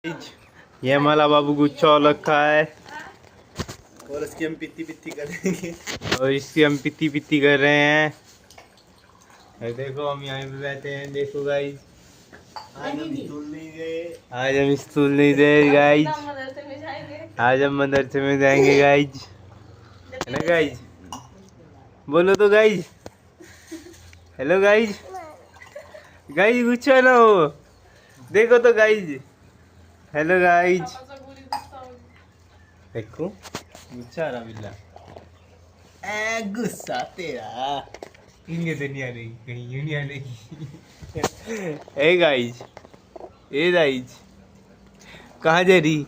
ये हमारा बाबू गुच्छा और रखा है और इसकी हम पित्ती करेंगे और इसकी हम पित्ती कर रहे हैं। देखो हम यहाँ पे बैठे हैं। देखो गाइज आज हम स्कूल नहीं गए गाइज। आज हम मदरसे में जाएंगे गाइज, है ना गाइज? बोलो तो गाइज। Hello guys. गाइज गुच्छा ना हो, देखो तो गाइज। हेलो गाइज, देखो गुस्सा रहा बिल्ला। गुस्सा तेरा इनके तो नहीं आने की, कहीं नहीं आने की। ए गाइज, ए गाइज कहाँ जा रही?